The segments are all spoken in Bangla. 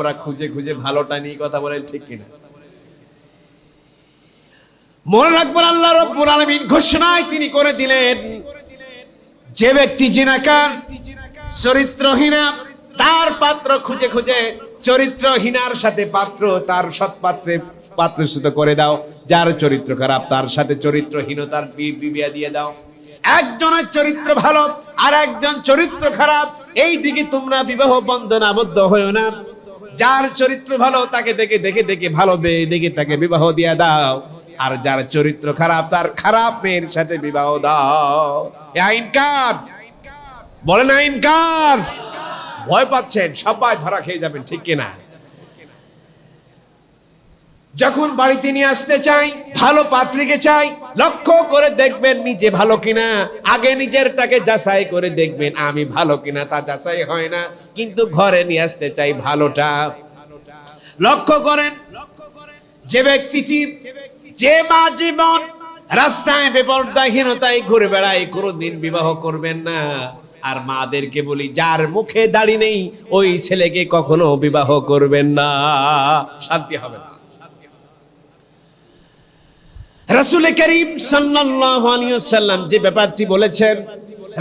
আমরা খুঁজে খুঁজে ভালোটা নিয়ে কথা বলেন, ঠিক কিনা? মনে রাখবেন, আল্লাহ রাব্বুল আলামিন ঘোষণায় তিনি করে দিলেন, যে ব্যক্তি জিনাকার, চরিত্রহীনা, তার পাত্র খুঁজে খুঁজে চরিত্রহীনার সাথে পাত্র, তার সৎ পাত্রে পাত্রচ্যুত করে দাও। যার চরিত্র খারাপ, তার সাথে চরিত্রহীনতার বিয়ে দিয়ে দাও। একজনের চরিত্র ভালো আর একজন চরিত্র খারাপ, এই দিকে তোমরা বিবাহ বন্ধনে আবদ্ধ হয়ো না। যার চরিত্র ভালো তাকে দেখে দেখে দেখে ভালো মেয়ে দেখে তাকে বিবাহ দিয়ে দাও, আর যার চরিত্র খারাপ তার খারাপ মেয়ের সাথে বিবাহ দাও। আইন কার? বলেন আইন কার? ভয় পাচ্ছেন, সবাই ধরা খেয়ে যাবেন, ঠিক কিনা? যখন বাড়িতে নিয়ে আসতে চাই, ভালো পাত্রীকে চাই, লক্ষ্য করে দেখবেন নিজে ভালো কিনা। আগে নিজেরটাকে যাচাই করে দেখবেন আমি ভালো কিনা, তা যাচাই হয় না। কিন্তু ঘরে নিয়ে আসতে চাই ভালোটা। লক্ষ্য করেন, যে ব্যক্তিটি, যে মা জীবন রাস্তায় বেপরদাহীনতায় ঘুরে বেড়ায়, কোনোদিন বিবাহ করবেন না। আর মাদেরকে বলি, যার মুখে দাড়ি নেই ওই ছেলেকে কখনো বিবাহ করবেন না, শান্তি হবে না। রাসূল করিম সাল্লাল্লাহু আলাইহি ওয়াসাল্লাম যে ব্যাপারটি বলেছেন,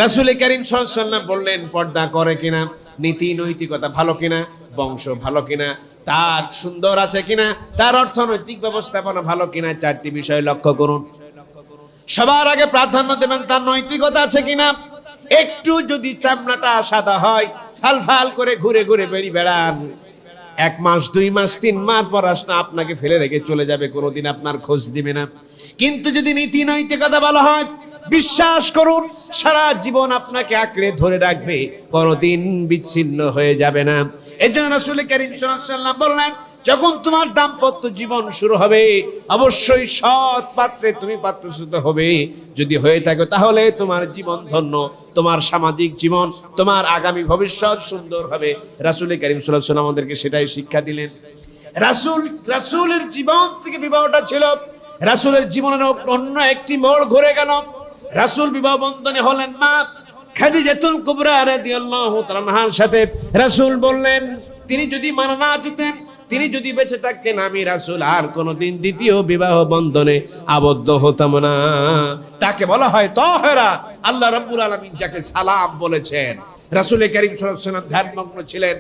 রাসূল করিম সাল্লাল্লাহু আলাইহি ওয়াসাল্লাম বললেন, পর্দা করে কিনা, নীতি নৈতিকতা ভালো কিনা, বংশ ভালো কিনা, তার সুন্দর আছে কিনা, তার অর্থনৈতিক ব্যবস্থাপনা ভালো কিনা, চারটি বিষয় লক্ষ্য করুন। সবার আগে প্রাধান্য দেবেন তার নৈতিকতা আছে কিনা। একটু যদি চামড়াটা সাদা হয়, ফাল করে ঘুরে ঘুরে বেড়ান, 1 মাস 2 মাস 3 মাস পর আসনা আপনাকে ফেলে রেখে চলে যাবে, কোনোদিন আপনার খোঁজ দিবে না। কিন্তু যদি নীতি নৈতিকতা ভালো হয়, বিশ্বাস করুন সারা জীবন আপনাকে আঁকড়ে ধরে রাখবে, কোনোদিন বিচ্ছিন্ন হয়ে যাবে না। এজন্য রাসূল করিম সাল্লাল্লাহু আলাইহি ওয়াসাল্লাম বললেন, যখন তোমার দাম্পত্য জীবন শুরু হবে, অবশ্যই সৎ পাত্রে তুমি পাত্রচ্যুত হবে। যদি হয়ে থাকে তাহলে তোমার জীবন ধন্য, তোমার সামাজিক জীবন, তোমার আগামী ভবিষ্যৎ সুন্দর হবে। রাসূল করিম সাল্লাল্লাহু আলাইহি ওয়াসাল্লাম আমাদেরকে সেটাই শিক্ষা দিলেন। রাসূলের জীবন থেকে বিবাহটা ছিল, রাসূলের জীবনের অন্য একটি মোড় ঘুরে গেল। রাসূল বিবাহ বন্ধনে হলেন মা খাদিজাতুল কুবরা রাদিয়াল্লাহু তাআলা আনহার সাথে। রাসূল বললেন, তিনি যদি মানা না যেতেন, তিনি যদি বেঁচে থাকতেন, আমি রাসূল আর কোনোদিন দ্বিতীয় বিবাহ বন্ধনে আবদ্ধ হতাম না। তাকে বলা হয় তাহেরা। আল্লাহ রাব্বুল আলামিন যাকে সালাম বলেছেন। রাসূল করিম সাল্লাল্লাহু আলাইহি ওয়াসাল্লাম ধ্যানমগ্ন ছিলেন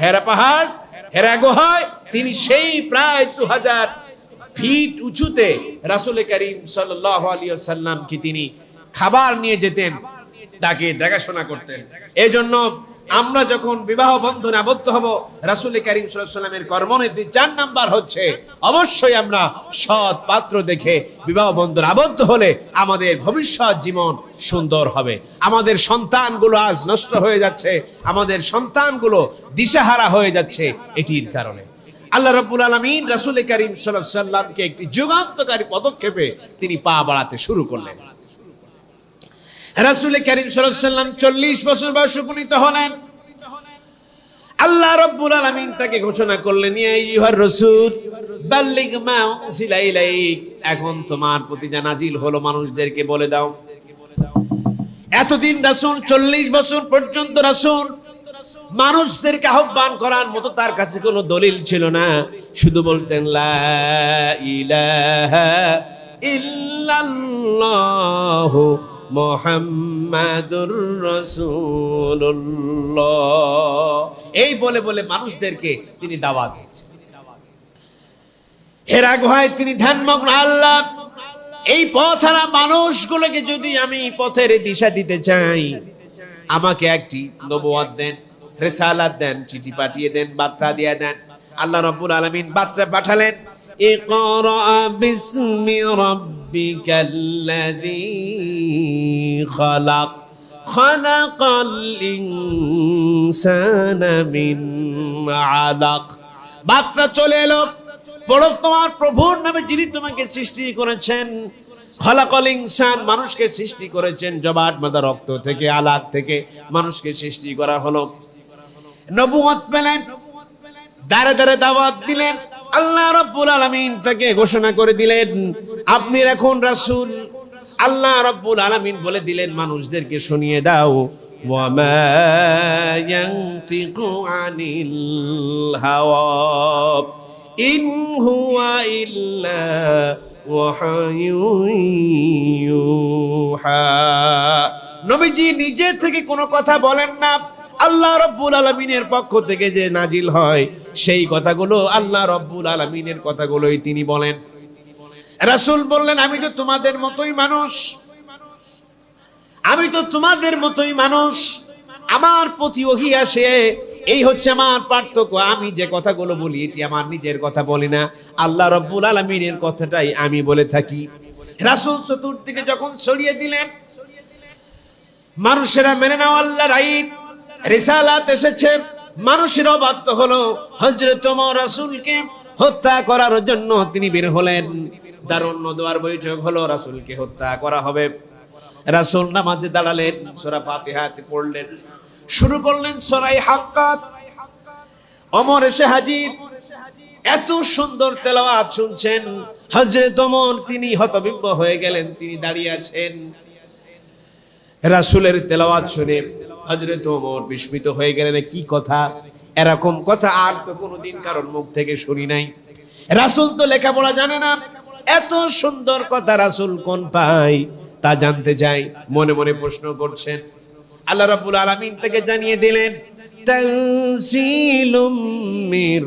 হেরা পাহাড়, হেরা গুহায়। তিনি সেই প্রায় 2000 ফিট উঁচুতে রাসূল করিম সাল্লাল্লাহু আলাইহি ওয়াসাল্লাম কি তিনি খাবার নিয়ে যেতেন, তাকে দেখাশোনা করতেন। এজন্য আমরা যখন বিবাহ বন্ধনে আবদ্ধ হব, রাসূল করিম সাল্লাল্লাহু আলাইহি ওয়াসাল্লামের কর্মনীতি 4 নাম্বার হচ্ছে, অবশ্যই আমরা সৎ পাত্র দেখে বিবাহ বন্ধনে আবদ্ধ হলে আমাদের ভবিষ্যৎ জীবন সুন্দর হবে। আমাদের সন্তানগুলো আজ নষ্ট হয়ে যাচ্ছে, আমাদের সন্তানগুলো দিশাহারা হয়ে যাচ্ছে এটির কারণে। আল্লাহ রাব্বুল আলামিন রাসূল করিম সাল্লাল্লাহু আলাইহি ওয়াসাল্লামকে একটি যুগান্তকারী পদক্ষেপে তিনি পা বাড়াতে শুরু করলেন। রাসূল করিম সাল্লাল্লাহু আলাইহি ওয়াসাল্লাম 40 বছর বয়সে উপনীত হলেন। আল্লাহ রাব্বুল আলামিন তাকে ঘোষণা করলেন, ইয়া আইয়ুহার রাসূল বাল্লিগ মা উনজিলা ইলাইক, এখন তোমার প্রতি যা নাজিল হলো মানুষদেরকে বলে দাও। এতদিন রাসূল 40 বছর পর্যন্ত রাসূল মানুষদেরকে আহ্বান করার মতো তার কাছে কোনো দলিল ছিল না। শুধু বলতেন লা ইলাহা ইল্লাল্লাহু মুহাম্মাদুর রাসূলুল্লাহ, এই বলে বলে মানুষদেরকে তিনি দাওয়াত দিয়েছেন। হেরা গুহায় তিনি ধ্যানমগ্ন। আল্লাহ, এই পথহারা মানুষগুলোকে যদি আমি পথের দিশা দিতে চাই, আমাকে একটি নবুয়ত দেন, রিসালাত দেন, চিঠি পাঠিয়ে দেন, বার্তা দিয়ে দেন। আল্লাহ রাব্বুল আলামিন বার্তা পাঠালেন, ইকরা বিসমি রাব্বিকাল্লাযী খালাক খালাকাল ইনসানা মিন আলাক। বার্তা চলে এলো, পড়ো তোমার প্রভুর নামে যিনি তোমাকে সৃষ্টি করেছেন। খালাকাল ইনসান, মানুষকে সৃষ্টি করেছেন জবাট মাদা রক্ত থেকে, আলাক থেকে মানুষকে সৃষ্টি করা হলো। নবুয়ত পেলেন, দাঁড়ে দাঁড়ে দাওয়াত দিলেন। আল্লাহ রাব্বুল আলামিন তাকে ঘোষণা করে দিলেন, আপনি এখন রাসূল। আল্লাহ রাব্বুল আলামিন বলে দিলেন, মানুষদেরকে শুনিয়ে দাও ওয়ামা ইয়ানতিকু আনিল হাওয়া ইন হুয়া ইল্লা ওয়াহায়ুন ইউহা। নবীজি নিজে থেকে কোনো কথা বলেন না, আল্লাহ রাব্বুল আলামিনের পক্ষ থেকে যে নাজিল হয় সেই কথাগুলো আল্লাহ রাব্বুল আলামিনের কথাগুলোই তিনি বলেন। রাসূল বললেন, আমি তো তোমাদের মতোই মানুষ, আমি তো তোমাদের মতোই মানুষ, আমার প্রতি ওহী আসে, এই হচ্ছে আমার পার্থক্য। আমি যে কথাগুলো বলি এটি আমার নিজের কথা বলি না, আল্লাহ রাব্বুল আলামিনের কথাটাই আমি বলে থাকি। রাসূল চতুর্দিকে যখন ছড়িয়ে দিলেন, মানুষেরা মেনে নাও আল্লাহর আইন, রিসালাত এসেছে, মানুষের বাধ্য হলো হযরত ওমর রাসূলকে হত্যা করার জন্য তিনি বের হলেন। দারুন নদওয়ার বৈঠক হলো, রাসূলকে হত্যা করা হবে। রাসূল নামাজে দাঁড়ালেন, সূরা ফাতিহা পড়লেন, শুরু করলেন সূরা হাক্কাত। ওমর এসে হাজির, এত সুন্দর তেলাওয়াত শুনছেন। হযরত ওমর তিনি হতবিম্ব হয়ে গেলেন, তিনি দাঁড়িয়ে আছেন। রাসূলের তেলাওয়াত শুনে হযরত ওমর বিস্মিত হয়ে গেলেন, কি কথা, এরকম কথা আর তো কোনোদিন কারোর মুখ থেকে শুনি নাই। রাসূল তো লেখাপড়া জানে না, এত সুন্দর কথা রাসূল কোন পায় তা জানতে চাই, মনে মনে প্রশ্ন করছেন। আল্লাহ রাব্বুল আলামিন থেকে জানিয়ে দিলেন, তানজিলুম মির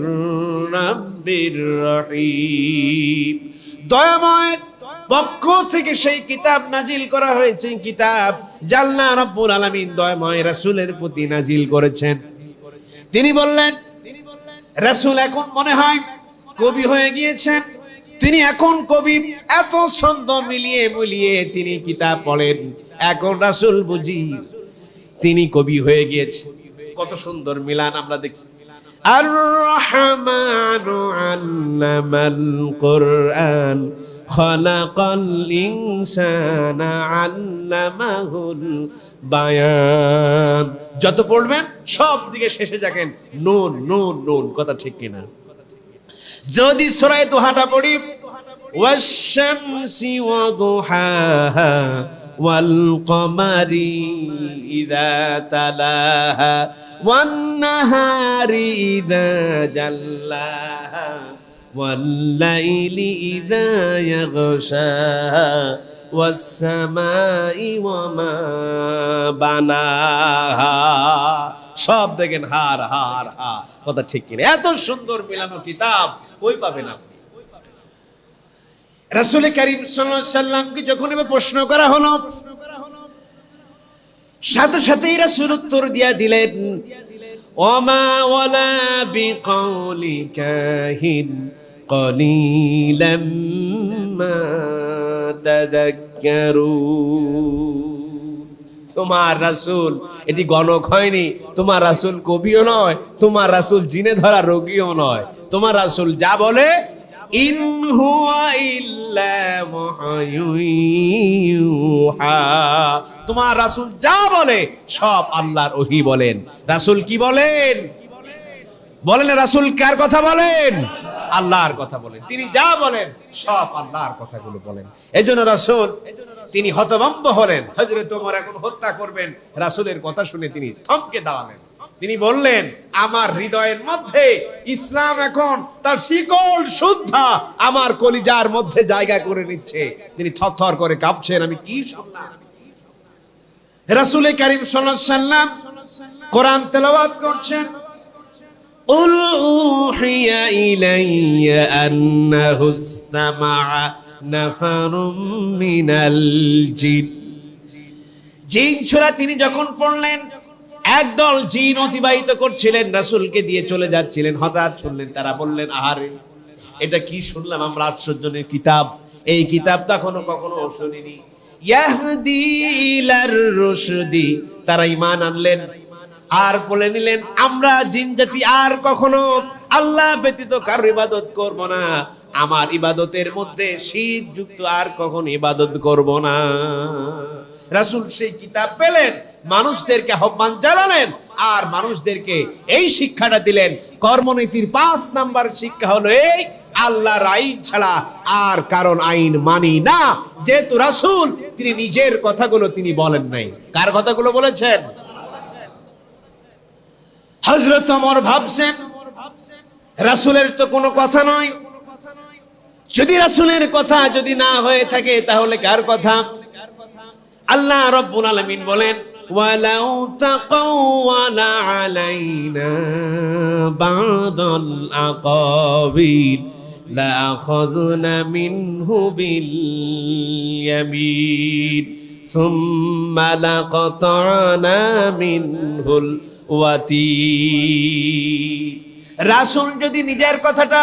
রাব্বির রহিম, দয়াময় পক্ষ থেকে সেই কিতাব নাজিল করা হয়েছে, কিতাব জাল্লা রাব্বুল আলামিন দয়াময় রাসূলের প্রতি নাজিল করেছেন। তিনি বললেন, রাসূল এখন মনে হয় কবি হয়ে গিয়েছেন, তিনি এখন কবি, এত ছন্দ মিলিয়ে মিলিয়ে তিনি কিতাব পড়েন, এখন রাসূল বুঝি তিনি কবি হয়ে গিয়েছে। কত সুন্দর মিলান আমরা দেখি। আর রহমানু আল্লামাল কুরআন খালাকাল ইনসানা আল্লামাহুল বায়ান। যত পড়বেন সব দিকে শেষে যাবেন নুন নুন নুন, কথা ঠিক কিনা? যদি সূরা দুহাটা পড়ি, ওয়াশ-শামসি ওয়া দুহাহা ওয়াল কমারি ইযা তালাহা ওয়ান নাহারি ইযা জাল্লাহা ওয়াল লাইলি ইযা ইয়াগশাহা ওয়াস সামাই ওয়া মা বানাহা। সব দেখেন হার হার হার, কথা ঠিক কিনা? এত সুন্দর মিলানো কিতাব কই পাবেন আপনি? রাসূল করিম সাল্লাল্লাহু আলাইহি সাল্লামকে যখন এবার প্রশ্ন করা হলো, সাথে সাথেই রাসূল উত্তর দিয়া দিলেন, ওমা ওয়ালা বিকাউলি কাহিন কলিলাম মা তাযাক্কারুন। তোমার রাসূল এটি গণক হয়নি, তোমার রাসূল কবিও নয়, তোমার রাসূল জিনে ধরা রোগীও নয়। তোমার রাসূল যা বলে, ইন হুয়া ইল্লা ওয়াহায়ুন ইউহা, তোমার রাসূল যা বলে সব আল্লাহর ওহী বলেন। রাসূল কি বলেন? বলেন রাসূল কার কথা বলেন? আল্লাহর কথা বলেন। তিনি যা বলেন সব আল্লাহর কথাগুলো বলেন। এজন্য রাসূল তিনি হতভম্ব হলেন। হযরত ওমর এখন হত্যা করবেন, রাসূলের কথা শুনে তিনি থমকে দাঁড়ালেন। তিনি বললেন, আমার হৃদয়ের মধ্যে ইসলাম এখন তার শিকল সুদ্ধা আমার কলিজার মধ্যে জায়গা করে নিচ্ছে। তিনি থরথর করে কাঁপছেন, আমি কি শুনলাম? রাসূল করিম সাল্লাল্লাহু আলাইহি সাল্লাম কোরআন তেলাওয়াত করছেন। উল উহিয়া ইলাইয়া আন্নাহু ইসতামাআ নাফারুম মিনাল জিন। জিন সূরা তিনি যখন পড়লেন, একদল জিন অতিবাহিত করছিলেন, রাসূলকে দিয়ে চলে যাচ্ছিলেন। হঠাৎ শুনলেন, তারা বললেন, আহারে এটা কি শুনলাম আমরা, আশ্চর্যজনক কিতাব, এই কিতাব তো কখনো শুনিনি। ইয়াহদি ইলার রুশদি, তারা ঈমান আনলেন আর বলে নিলেন, আমরা জিন জাতি আর কখনো আল্লাহ ব্যতীত কারো ইবাদত করব না, আমার ইবাদতের মধ্যে শিরক যুক্ত আর কখনো ইবাদত করব না। রাসূল সেই কিতাব পেলেন, মানুষদেরকে আহ্বান জানালেন আর মানুষদেরকে এই শিক্ষাটা দিলেন। কর্মনীতির 5 নাম্বার শিক্ষা হলো এই, আল্লাহর আইন ছাড়া আর কারণ আইন মানি না। যেহেতু রাসূল তিনি নিজের কথাগুলো তিনি বলেন নাই, কার কথাগুলো বলেছেন? হযরত ওমর ভাবছেন রাসূলের তো কোনো কথা নয়, যদি রাসূলের কথা যদি না হয়ে থাকে তাহলে কার কথা? আল্লাহ রাব্বুল আলামিন বলেন ওয়ালাউ তাকাওয়ালা আলাইনা বা'দাল আকাবির লাআখাযনা মিনহু বিল ইয়ামিন সুম্মা লাকাতা'না মিনহুল ওয়াতিন। রাসূল যদি নিজের কথাটা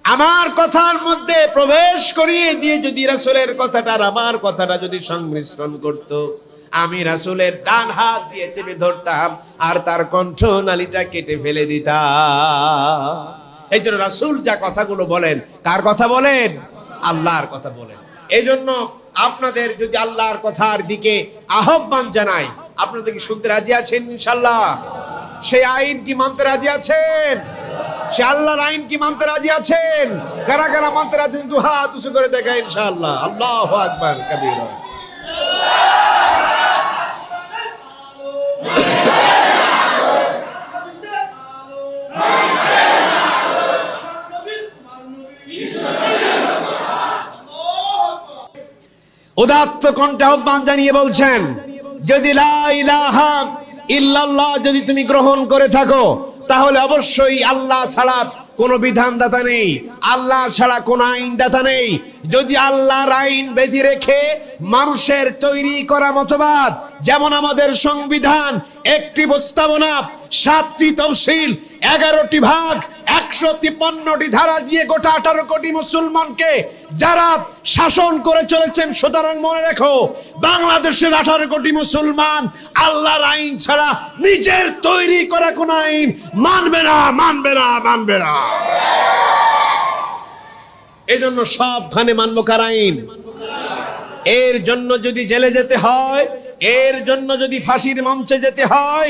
আমার কথার মধ্যে প্রবেশ করিয়ে দিয়ে যদি রাসূলের কথাটা আর আমার কথাটা যদি সংমিশ্রণ করত, আমি রাসূলের ডান হাত দিয়ে চেপে ধরতাম আর তার কণ্ঠনালীটা কেটে ফেলে দিতাম। এই জন্য রাসূল যা কথাগুলো বলেন, কার কথা বলেন? আল্লাহর কথা বলেন। এই জন্য আপনাদের যদি আল্লাহর কথার দিকে আহ্বান জানাই, আপনাদের কি শুনতে রাজি আছেন ইনশাআল্লাহ? সেই আইন কি মানতে রাজি আছেন? সে আল্লাহর আইন কি মানতে রাজি আছেন? কারা কারা মানতে রাজি? দু হাত উঁচু করে দেখা ইনশাআল্লাহ। আল্লাহু আকবার কাবীরা। উদাত্ত কণ্ঠে আহ্বান জানিয়ে বলছেন, যদি লা ইলাহা ইল্লাল্লাহ যদি তুমি গ্রহণ করে থাকো তাহলে অবশ্যই আল্লাহ ছাড়া কোনো বিধানদাতা নেই, আল্লাহ ছাড়া কোনো আইনদাতা নেই। যদি আল্লাহর আইন বেঁধে রেখে মানুষের তৈরি করা মতবাদ, যেমন আমাদের সংবিধান একটি প্রস্তাবনা, 7টি তফসিল, 11টি ভাগ, 153টি ধারা দিয়ে গোটা 18 কোটি মুসলমানকে যারা শাসন করে চলেছেন, সুতরাং মনে রেখো বাংলাদেশের 18 কোটি মুসলমান আল্লাহর আইন ছাড়া নিজের তৈরি করা কোন আইন মানবে না, মানবে না, মানবে না। এই জন্য সবখানে মানবো কার আইন? এর জন্য যদি জেলে যেতে হয়, এর জন্য যদি ফাঁসির মঞ্চে যেতে হয়,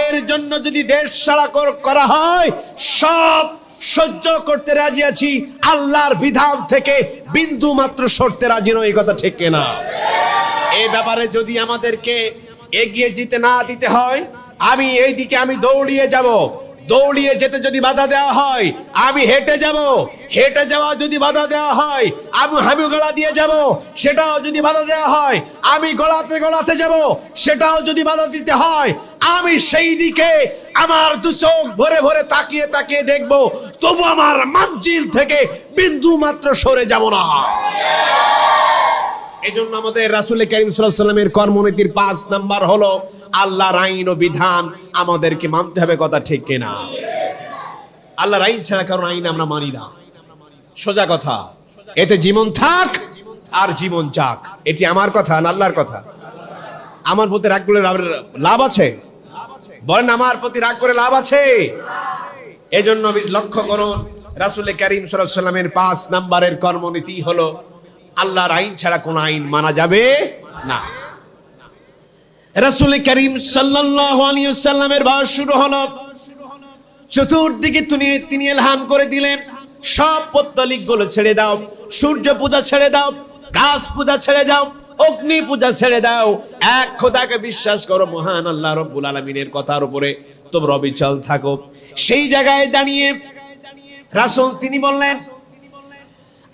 এর জন্য যদি দেশ ছাড়া করা হয়, সব সহ্য করতে রাজি আছি। আল্লাহর বিধান থেকে বিন্দু মাত্র সরতে রাজি নয়, এই কথা ঠিক কিনা? এই ব্যাপারে যদি আমাদেরকে এগিয়ে যেতে না দিতে হয়, আমি এই দিকে আমি দৌড়িয়ে যাব, দৌড়িয়ে যেতে যদি বাধা দেওয়া হয় আমি হেঁটে যাব, হেঁটে যাওয়া যদি বাধা দেওয়া হয় আমি গলা দিয়ে যাব, সেটাও যদি বাধা দেওয়া হয় আমি গলাতে গলাতে যাব, সেটাও যদি বাধা দিতে হয় আমি সেই দিকে আমার দু চোখ ভরে ভরে তাকিয়ে তাকিয়ে দেখব, তবু আমার মঞ্জিল থেকে বিন্দু মাত্র সরে যাব না। এই জন্য আমাদের রাসূল কারীম সাল্লাল্লাহু আলাইহি ওয়াসাল্লামের কর্মনীতির 5 নাম্বার হলো আল্লাহর আইন ও বিধান আমাদেরকে মানতে হবে, কথা ঠিক কিনা? আল্লাহর আইন ছাড়া কারণ আইন আমরা মানি না, সোজা কথা। এতে জীবন থাক আর জীবন যাক, এটি আমার কথা না আল্লাহর কথা? আমার প্রতি রাগ করে লাভ আছে? বলেন আমার প্রতি রাগ করে লাভ আছে? এই জন্য লক্ষ্য করুন রাসূল কারীম সাল্লাল্লাহু আলাইহি ওয়াসাল্লামের 5 নাম্বারের কর্মনীতি হলো আল্লাহর আইন ছাড়া কোন আইন মানা যাবে না। রাসূল কারীম সাল্লাল্লাহু আলাইহি ওয়াসাল্লামের বয়স শুরু হলো, চতুর্দিকে তিনি এলান করে দিলেন সব পৌত্তলিক গুলো ছেড়ে দাও, সূর্য পূজা ছেড়ে দাও, গাছ পূজা ছেড়ে দাও, অগ্নি পূজা ছেড়ে দাও, এক খোদাকে বিশ্বাস করো, মহান আল্লাহ রাব্বুল আলামিনের কথার উপরে তোমরা অবিচল থাকো। সেই জায়গায় দাঁড়িয়ে রাসূল তিনি বললেন,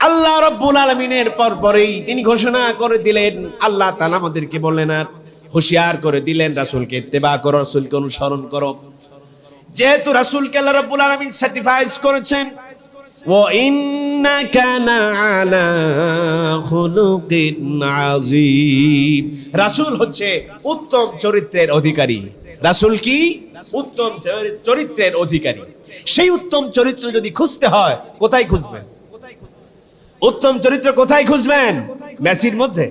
আল্লাহ রাব্বুল আলামিনের পরেই তিনি ঘোষণা করে দিলেন, আল্লাহ তাআলা আমাদেরকে বললেন আর হুঁশিয়ার করে দিলেন রাসূলকে ইত্তেবা করো, রাসূলকে অনুসরণ করো। যেহেতু রাসূলকে আল্লাহ রাব্বুল আলামিন সার্টিফাইড করেছেন, ওয়া ইন্নাকা লাআলা খুলুকিন আযীম, রাসূল হচ্ছে উত্তম চরিত্রের অধিকারী। রাসূল কি? উত্তম চরিত্রের অধিকারী। সেই উত্তম চরিত্র যদি খুঁজতে হয় কোথায় খুঁজবেন? উত্তম চরিত্র কোথায় খুঁজবেন? মেসির মধ্যে,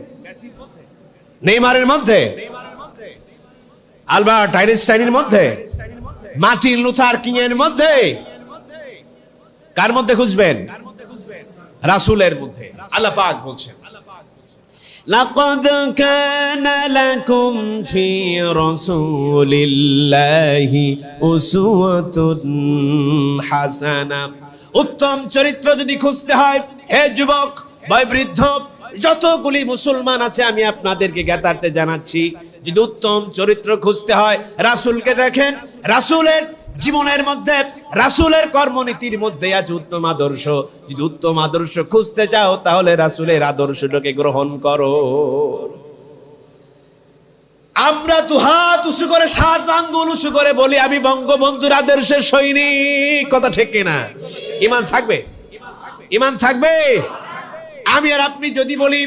নেইমারের মধ্যে, আলবার্ট আইনস্টাইনের মধ্যে, মার্টিন লুথার কিং এর মধ্যে? কার মধ্যে খুঁজবেন? রাসূলের মধ্যে। আল্লাহ পাক বলছেন, লাকাদ কানা লাকুম ফি রাসূলিল্লাহি উসওয়াতুন হাসানা। উত্তম চরিত্র যদি খুঁজতে হয়, হে যুবক, বয়োবৃদ্ধ, যতগুলি মুসলমান আছে আমি আপনাদেরকে জ্ঞাতার্থে জানাচ্ছি, যদি উত্তম চরিত্র খুঁজতে হয় রাসূলকে দেখেন, রাসূলের জীবনের মধ্যে, রাসূলের কর্মনীতির মধ্যে আছে উত্তম আদর্শ। যদি উত্তম আদর্শ খুঁজতে চাও তাহলে রাসূলের আদর্শটাকে গ্রহণ করো। আমরা দুহাত উঁচু করে, 7 আঙ্গুল উঁচু করে বলি আমি বঙ্গবন্ধুর আদর্শের সৈনিক, কথা ঠিক কিনা? ঈমান থাকবে? ঈমান থাকবে? আমি আর আপনি যদি বলি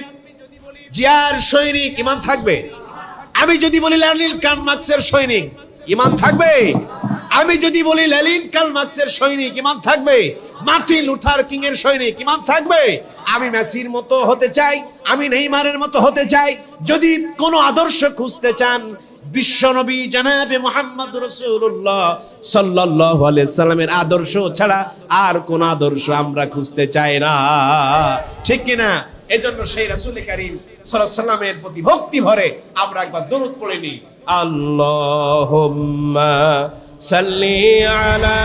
জিয়ার সৈনিক, ঈমান থাকবে? আমি যদি বলি লেনিন কার্ল মার্কসের সৈনিক, ঈমান থাকবে? আমি যদি বলি লেনিন কার্ল মার্কসের সৈনিক, ঈমান থাকবে? মার্টিন লুথার কিং এর সৈনিক, ঈমান থাকবে? আমি মেসির মতো হতে চাই, আমি নেইমারের মতো হতে চাই। যদি কোনো আদর্শ খুঁজতে চান, বিশ্বনবী জনাবে মুহাম্মদ রাসূলুল্লাহ সাল্লাল্লাহু আলাইহি সাল্লামের আদর্শ ছাড়া আর কোন আদর্শ আমরা খুঁজতে চাই না, ঠিক কিনা? এজন্য সেই রাসূল কারীম সাল্লাল্লাহু আলাইহি সাল্লামের প্রতি ভক্তি ভরে আমরা একবার দরুদ পড়ে নিই, আল্লাহুম্মা সাল্লি আলা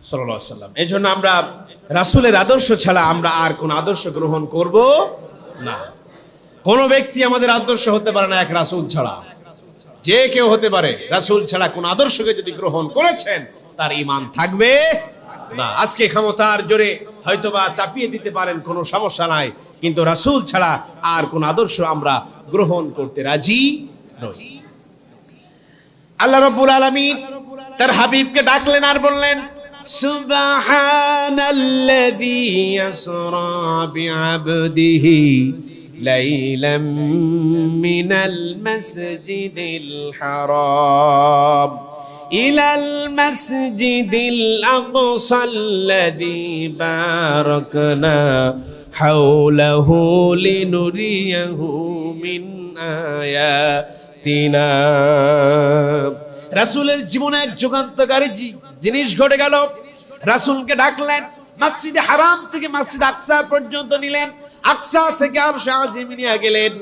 সাল্লাল্লাহু আলাইহি সাল্লাম। এই জন্য আমরা রাসূলের আদর্শ ছাড়া আমরা আর কোন আদর্শ গ্রহণ করব না। কোন ব্যক্তি আমাদের আদর্শ হতে পারে না এক রাসূল ছাড়া। যে কেউ হতে পারে, রাসূল ছাড়া কোন আদর্শকে যদি গ্রহণ করেছেন তার ঈমান থাকবে না। আজকে ক্ষমতার জোরে হয়তোবা চাপিয়ে দিতে পারেন, কোনো সমস্যা নাই, কিন্তু রাসূল ছাড়া আর কোন আদর্শ আমরা গ্রহণ করতে রাজি নই। আল্লাহ রাব্বুল আলামিন তার হাবিবকে ডাকলেন আর বললেন, সুবহানাল্লাযী ইয়াসরা বিআবদিহি লাইলাম মিনাল মাসজিদিল হারাম ইলাল মাসজিদিল আকসাল্লাযী বারাকনা হাওলাহু লিনুরিয়াহু মিন আয়াতিনা। রাসূলের জীবনে এক যুগান্তকারী জিনিস ঘটে গেল। রাসূলকে ডাকলেন, মসজিদে হারাম থেকে মসজিদ আকসা পর্যন্ত নিলেন, আকসা থেকে আরশে আজিম নিয়ে গেলেন,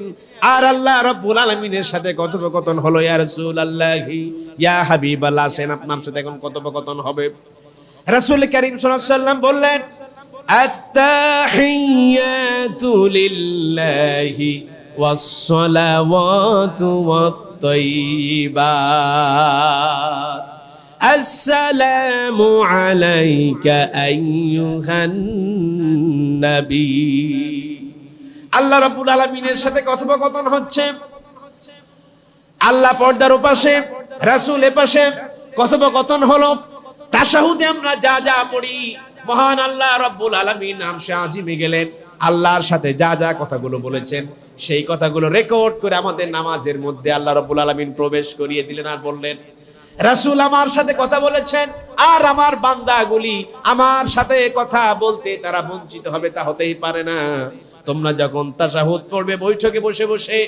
আর আল্লাহ রাব্বুল আলামিনের সাথে কথোপকথন হলো। ইয়া রাসূলুল্লাহি, ইয়া হাবিবাল্লাহ, সেন আপনার সাথে এখন কথোপকথন হবে। রাসূল কারীম সাল্লাল্লাহু আলাইহি ওয়াসাল্লাম বললেন, আত-তাহিয়াতু লিল্লাহি ওয়াস-সালাওয়াতু ওয়াত-তাইয়্যিবাত, আসসালামু আলাইকা আইয়ুহান নবী। আল্লাহ রাব্বুল আলামিনের সাথে কথোপকথন হচ্ছে। আল্লাহ পর্দার ওপাশে, রাসূল এপাশে, কথোপকথন হলো। তাশাহুদে আমরা যা যা পড়ি, মহান আল্লাহ রাব্বুল আলামিন আরশে আজিমে গেলেন, আল্লাহর সাথে যা যা কথাগুলো বলেছেন সেই কথাগুলো রেকর্ড করে আমাদের নামাজের মধ্যে আল্লাহ রাব্বুল আলামিন প্রবেশ করিয়ে দিলেন আর বললেন, রাসূল আমার সাথে কথা বলেছেন আর আমার বান্দাগুলি আমার সাথে কথা বলতে তারা বঞ্চিত হবে, তা হতেই পারে না। তোমরা যখন তাশাহুদ পড়বে বৈঠকে বসে বসে,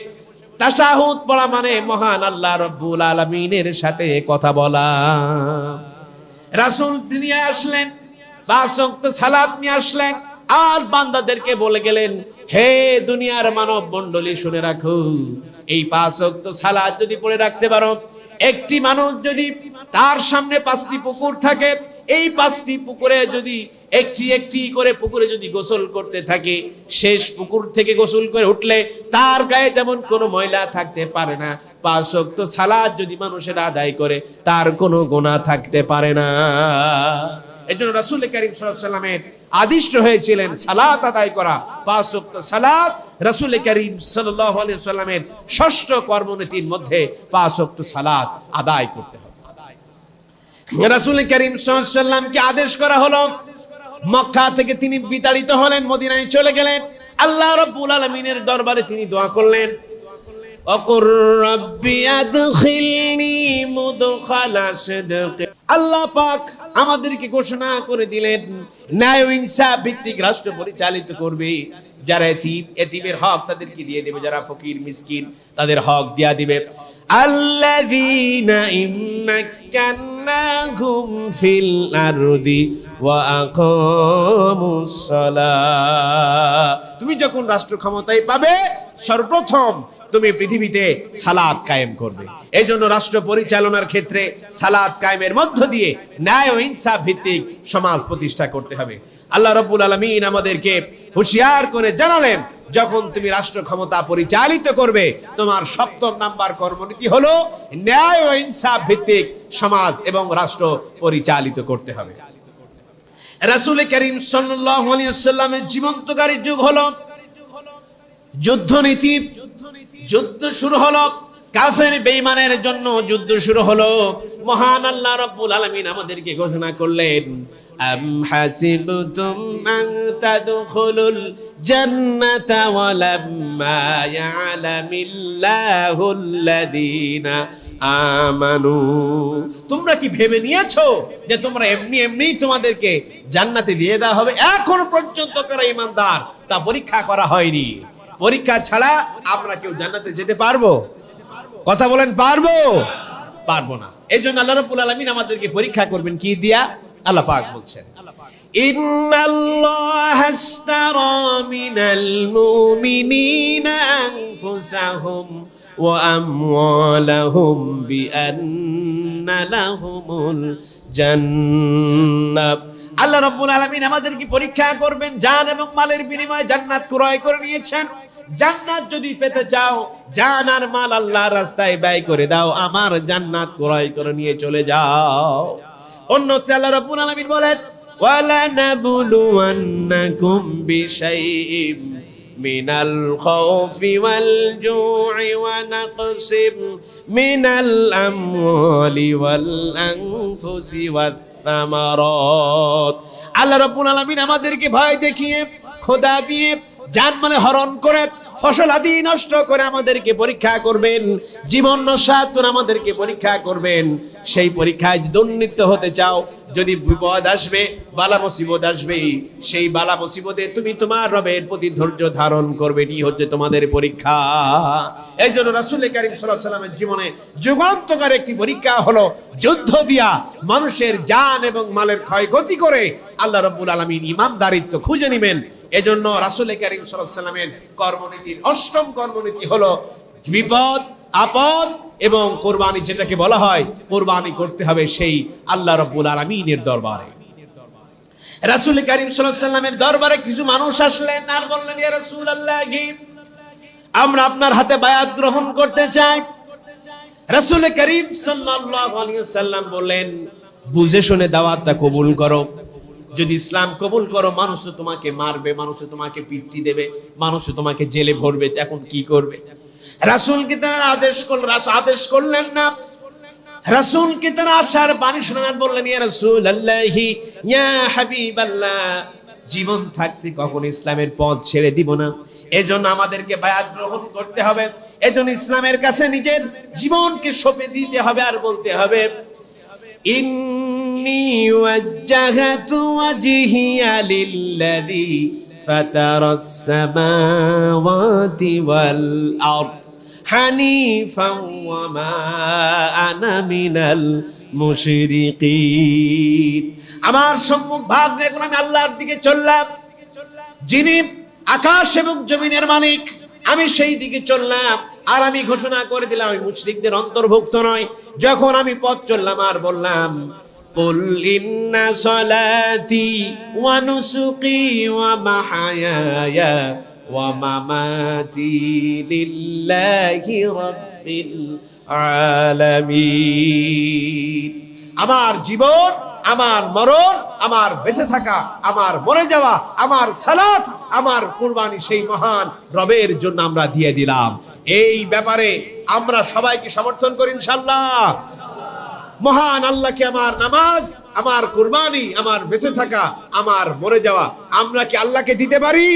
তাশাহুদ পড়া মানে মহান আল্লাহ রাব্বুল আলামিনের সাথে কথা বলা। রাসূল দুনিয়ায় আসলেন, 5 ওয়াক্ত সালাত নিয়ে আসলেন, আর বান্দাদেরকে বলে গেলেন, হে দুনিয়ার মানব মণ্ডলী শুনে রাখো, এই 5 ওয়াক্ত সালাত যদি পড়ে রাখতে পারো, একটি মানুষ যদি তার সামনে 5টি পুকুর থাকে, এই 5টি পুকুরে যদি একটি একটি করে পুকুরে যদি গোসল করতে থাকে, শেষ পুকুর থেকে গোসল করে উঠলে তার গায়ে যেমন কোনো ময়লা থাকতে পারে না, 5 ওয়াক্ত সালাত যদি মানুষের আদায় করে তার কোনো গুনাহ থাকতে পারে না। এজন্য রাসূল কারীম সাল্লাল্লাহু আলাইহি ওয়াসাল্লামের আদিষ্ট হয়েছিলেন সালাত আদায় করা। 5 ওয়াক্ত সালাত রাসূল কারীম সাল্লাল্লাহু আলাইহি ওয়াসাল্লামের ষষ্ঠ কর্মনীতির মধ্যে 5 ওয়াক্ত সালাত আদায় করতে হবে। রাসূল কারীম সাল্লাল্লাহু আলাইহি ওয়াসাল্লামকে আদেশ করা হলো, মক্কা থেকে তিনি বিতাড়িত হলেন, মদিনায় চলে গেলেন। আল্লাহ রাব্বুল আলামিনের দরবারে তিনি দোয়া করলেন, ওয়াকুর রাব্বি আদখিলনি মুদখালা সিদক আল্লাহ পাক আমাদেরকে ঘোষণা করে দিলেন ন্যায় ও ইনসাফ ভিত্তিক রাষ্ট্র পরিচালিত করবে। যারা এতিমের হক তাদেরকে দিয়ে দেবে, যারা ফকির মিসকিন তাদের হক দিয়া দিবে। আল্লাযীনা ইম্মাক্কান্নাহুম ফিল আরদি ওয়া আকামুস সালাহ। তুমি যখন রাষ্ট্র ক্ষমতায় পাবে, সর্বপ্রথম তুমি পৃথিবীতে সালাত কায়েম করবে। এই জন্য রাষ্ট্র পরিচালনার ক্ষেত্রে সালাত কায়েমের মধ্য দিয়ে ন্যায় ও ইনসাফ ভিত্তিক সমাজ প্রতিষ্ঠা করতে হবে। আল্লাহ রাব্বুল আলামিন আমাদেরকে হুঁশিয়ার করে জানালেন, যখন তুমি রাষ্ট্র ক্ষমতা পরিচালিত করবে, তোমার 7 নাম্বার কর্মনীতি হলো ন্যায় ও ইনসাফ ভিত্তিক সমাজ এবং রাষ্ট্র পরিচালিত করতে হবে। রাসূল করিম সাল্লাল্লাহু আলাইহি ওয়াসাল্লামের জীবন্তকারী যুগ হলো যুদ্ধনীতি। যুদ্ধ শুরু হলো, কাফের বেঈমানের জন্য যুদ্ধ শুরু হলো। মহান আল্লাহ রাব্বুল আলামিন আমাদেরকে ঘোষণা করলেন, আম হাসিবতুম আন তাদখুলুল জান্নাতা ওয়া লাম্মা ইয়ালামিল্লাহুল্লাযীনা আমানু। তোমরা কি ভেবে নিয়েছো যে তোমরা এমনি এমনি তোমাদেরকে জান্নাতে দিয়ে দেওয়া হবে? এখন পর্যন্ত কারা ঈমানদার তা পরীক্ষা করা হয়নি। পরীক্ষা ছাড়া আমরা কেউ জান্নাতে যেতে পারবো? কথা বলেন, পারবো? পারবো না। এই জন্য আল্লাহ রাব্বুল আলামিন আমাদেরকে পরীক্ষা করবেন কি দিয়া? আল্লাহ পাক বলছেন, ইন্নাল্লাহা আশতারা মিনাল মুমিনিনা আনফুসাহুম ওয়া আমওয়ালাহুম বিআন্না লাহুমুল জান্নাহ। আল্লাহ রাব্বুল আলামিন আমাদেরকে পরীক্ষা করবেন। জান এবং মালের বিনিময়ে জান্নাত ক্রয় করে নিয়েছেন। জান্নাত যদি পেতে চাও, জান আর মাল আল্লাহর রাস্তায় ব্যয় করে দাও, আমার জান্নাত ক্রয় করে নিয়ে চলে যাও। অন্যত্র আল্লাহ রাব্বুল আলামিন বলেন, ওয়ালা নাবলুওয়ান্নাকুম বিশাইইম মিনাল খাউফি ওয়াল জু'i ওয়া নাকসিম মিনাল আমওয়ালি ওয়াল আনফুসি ওয়াত তামারাত। আল্লাহ রাব্বুল আলামিন আমাদেরকে ভয় দেখিয়ে, খোদা দিয়ে, জানমালে হরণ করে, ফসল আদি নষ্ট করে আমাদেরকে পরীক্ষা করবেন, জীবন নস্যাৎ করে আমাদেরকে পরীক্ষা করবেন। সেই পরীক্ষায় দুর্নীতি হতে চাও, যদি বিপদ আসবে, বালা মুসিবত আসবে, সেই বালা মুসিবতে তুমি তোমার রবের প্রতি ধৈর্য ধারণ করবে। এটি হচ্ছে তোমাদের পরীক্ষা। এই জন্য রাসূল কারীম সাল্লাল্লাহু আলাইহি ওয়াসাল্লামের জীবনে যুগান্তকার একটি পরীক্ষা হলো যুদ্ধ দিয়া মানুষের জান এবং মালের ক্ষয়ক্ষতি করে আল্লাহ রাব্বুল আলামিন ঈমানদারিত্ব খুঁজে নেবেন। এজন্য রাসূল কারীম সাল্লাল্লাহু আলাইহি ওয়াসাল্লামের কর্মনীতির 8ম কর্মনীতি হলো বিপদ আপদ এবং কুরবানি, যেটাকে বলা হয় কুরবানি করতে হবে সেই আল্লাহ রাব্বুল আলামিনের দরবারে। রাসূল কারীম সাল্লাল্লাহু আলাইহি ওয়াসাল্লামের দরবারে কিছু মানুষ আসলেন আর বললেন, ইয়া রাসূলুল্লাহ, আমরা আপনার হাতে বায়াত গ্রহণ করতে চাই। রাসূল কারীম সাল্লাল্লাহু আলাইহি ওয়াসাল্লাম বললেন, বুঝে শুনে দাওয়াতটা কবুল করো। যদি ইসলাম কবুল করো, মানুষ তোমাকে মারবে, মানুষ তোমাকে পিটি দেবে, মানুষ তোমাকে জেলে ভরবে, এখন কি করবে? রাসূলকে তারা আদেশ করলেন না। রাসূলকে তারা আশার বাণী শোনান, বললেন, ইয়া রাসূলুল্লাহি, ইয়া হাবিবাল্লাহ, জীবন থাকতে কখনো ইসলামের পথ ছেড়ে দিব না। এজন্য আমাদেরকে বায়াত গ্রহণ করতে হবে। এজন্য ইসলামের কাছে নিজের জীবনকে সঁপে দিতে হবে আর বলতে হবে, ইন্নী ওয়াজ্জাহাতু ওয়াজহিয়া লিল্লাযী ফাতারাস সামাওয়াতি ওয়াল আরদ হানিফাও ওয়া মা আনা মিনাল মুশরিকিন। আমার সম্মুখ ভাগ রেখে আমি আল্লাহর দিকে চললাম, যিনি আকাশ এবং জমিনের মালিক, আমি সেই দিকে চললাম। আর আমি ঘোষণা করে দিলাম আমি মুশরিকদের অন্তর্ভুক্ত নয়। যখন আমি পথ চললাম আর বললাম, কুল ইন্না সালাতি ওয়া নুসুকি ওয়া মাহায়ায়া ওয়া মামাতি লিল্লাহি রাব্বিল আলামিন। আমার জীবন, আমার মরণ, আমার বেঁচে থাকা, আমার মরে যাওয়া, আমার সালাত, আমার কুরবানি সেই মহান রবের জন্য আমরা দিয়ে দিলাম। এই ব্যাপারে আমরা সবাইকে সমর্থন করি ইনশাআল্লাহ। মহান আল্লাহকে আমার নামাজ, আমার কুরবানি, আমার বেঁচে থাকা, আমার মরে যাওয়া আমরা কি আল্লাহকে দিতে পারি?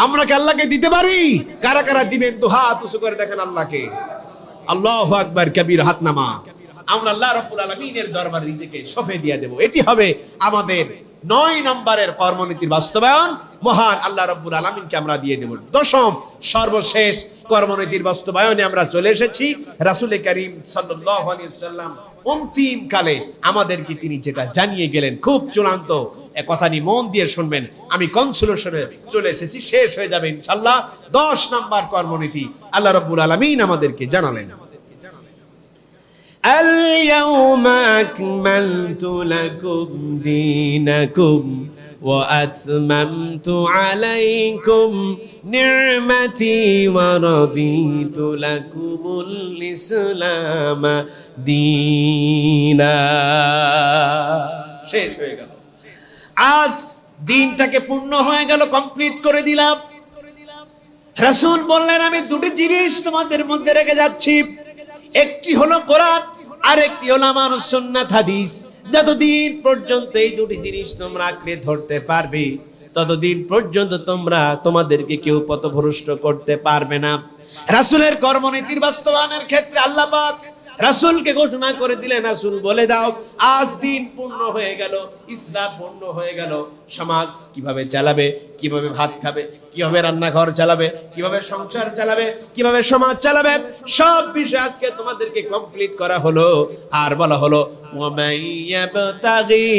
আমরা কি আল্লাহকে দিতে পারি? কারা কারা দিবেন? তো হাত উঁচু করে দেখেন আল্লাহকে। আল্লাহু আকবার কবীর, হাত নামা। আমরা আল্লাহ রাব্বুল আলামিনের দরবারে নিজেকে সঁপে দিয়ে দেব। এটি হবে আমাদের 9 নম্বরের কর্মনীতির বাস্তবায়ন। মহান আল্লাহ রাব্বুল আলামিনকে আমরা দিয়ে দেব। দশম সর্বশেষ কর্মনীতির বাস্তবায়নে আমরা চলে এসেছি। রাসূল করিম সাল্লাল্লাহু আলাইহি ওয়াসাল্লাম অন্তিম কালে আমাদেরকে তিনি যেটা জানিয়ে গেলেন, খুব চূড়ান্ত কথা নিয়ে মন দিয়ে শুনবেন। আমি কনক্লুশনে চলে এসেছি, শেষ হয়ে যাবে ইনশাআল্লাহ। 10 নম্বর কর্মনীতি আল্লাহ রাব্বুল আলামিন আমাদেরকে জানালেন, اليوم أكملت لكم دينكم وأتممت عليكم نعمتي ورضيت لكم الإسلام دينا। শেষ হয়ে গেল, আজ দিনটাকে পূর্ণ হয়ে গেল, কমপ্লিট করে দিলাম। রাসূল বললেন, আমি দুটি জিনিস তোমাদের মধ্যে রেখে যাচ্ছি, একটি হলো কোরআন আর একটি হলো আমার সুন্নাত হাদিস। যতদিন পর্যন্ত এই দুটি জিনিস তোমরা আঁকড়ে ধরতে পারবে, ততদিন পর্যন্ত তোমরা তোমাদেরকে কেউ পথভ্রষ্ট করতে পারবে না। রাসূলের কর্মনীতির বাস্তবায়নের ক্ষেত্রে আল্লাহ পাক রাসূলকে ঘোষণা করে দিলেন, রাসূল বলে দাও, আজ দিন পূর্ণ হয়ে গেল, ইসলাম পূর্ণ হয়ে গেল। সমাজ কিভাবে চালাবে, কিভাবে ভাত খাবে, কিভাবে রান্নাঘর চালাবে, কিভাবে সংসার চালাবে, কিভাবে সমাজ চালাবে, সব বিষয় আজকে তোমাদেরকে কমপ্লিট করা হলো। আর বলা হলো, ওয়ামাইয়াবতাগি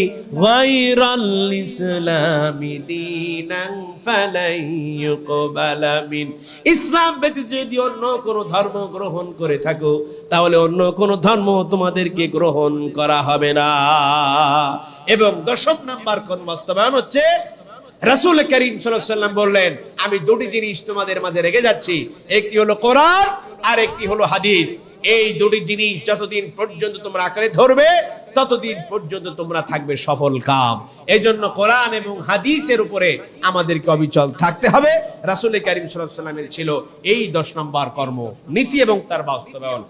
গায়রাল ইসলামি দীনান ফালাই ইউকবালা মিন। ইসলাম ব্যতীত যদি অন্য কোনো ধর্ম গ্রহণ করে থাকো, তাহলে অন্য কোনো ধর্ম তোমাদেরকে গ্রহণ করা হবে না। এবং 10 নম্বর কোন বাস্তবায়ন হচ্ছে, রাসূল করিম সাল্লাল্লাহু আলাইহি ওয়াসাল্লাম বললেন, আমি দুটি জিনিস তোমাদের মাঝে রেখে যাচ্ছি, একটি হলো কোরআন আর একটি হলো হাদিস। এই দুটি জিনিস যতদিন পর্যন্ত তোমরা আঁকড়ে ধরবে, ততদিন পর্যন্ত তোমরা থাকবে সফল কাম। এই জন্য কোরআন এবং হাদিসের উপরে আমাদেরকে অবিচল থাকতে হবে। রাসূল করিম সাল্লাল্লাহু আলাইহি ওয়াসাল্লামের ছিল এই 10 নম্বর কর্ম নীতি এবং তার বাস্তবায়ন।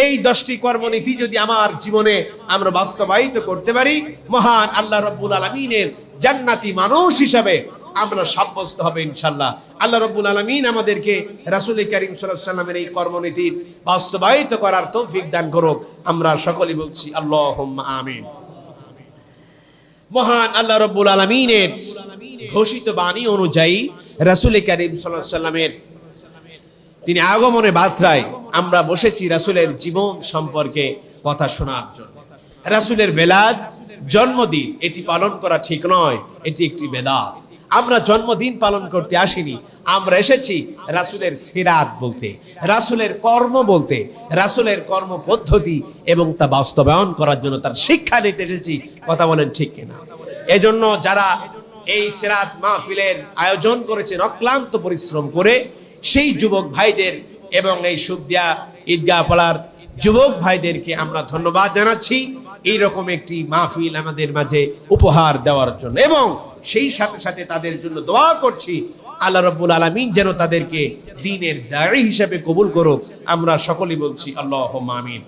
এই 10টি কর্মনীতি যদি আমার জীবনে আমরা বাস্তবায়িত করতে পারি, মহান আল্লাহ রাব্বুল আলামিনের জান্নাতি মানুষ হিসাবে আমরা সাব্যস্ত হবে ইনশাআল্লাহ। আল্লাহ রাব্বুল আলামিন আমাদেরকে রাসূল করিম সাল্লাল্লাহু আলাইহি ওয়াসাল্লামের এই কর্মনীতির বাস্তবায়িত করার তৌফিক দান করুক। আমরা সকলেই বলছি আল্লাহুম্মা আমিন। মহান আল্লাহ রাব্বুল আলামিনের ঘোষিত বাণী অনুযায়ী রাসূল করিম সাল্লাল্লাহু আলাইহি ওয়াসাল্লামের তিনি আগমনের বার্তায় আমরা বসেছি রাসূলের জীবন সম্পর্কে কথা শোনার জন্য। রাসূলের বেলাদ, জন্মদিন, এটি পালন করা ঠিক নয়, এটি একটি বেদাত। আমরা জন্মদিন পালন করতে আসিনি, আমরা এসেছি রাসূলের সিরাত বলতে, রাসূলের কর্ম বলতে, রাসূলের কর্ম পদ্ধতি এবং তা বাস্তবায়ন করার জন্য তার শিক্ষা নিতে এসেছি। কথা বলেন ঠিক কিনা? এজন্য যারা এই সিরাত মাহফিলের আয়োজন করেছেন অক্লান্ত পরিশ্রম করে, সেই যুবক ভাইদের এবং এই সুবদিয়া ঈদগাহ পাড়ার যুবক ভাইদেরকে আমরা ধন্যবাদ জানাচ্ছি এইরকম একটি মাহফিল আমাদের মাঝে উপহার দেওয়ার জন্য। এবং সেই সাথে সাথে তাদের জন্য দোয়া করছি, আল্লাহ রাব্বুল আলামিন যেন তাদেরকে দ্বীনের দাঈ হিসেবে কবুল করুক। আমরা সকলেই বলছি আল্লাহুম্মা আমিন।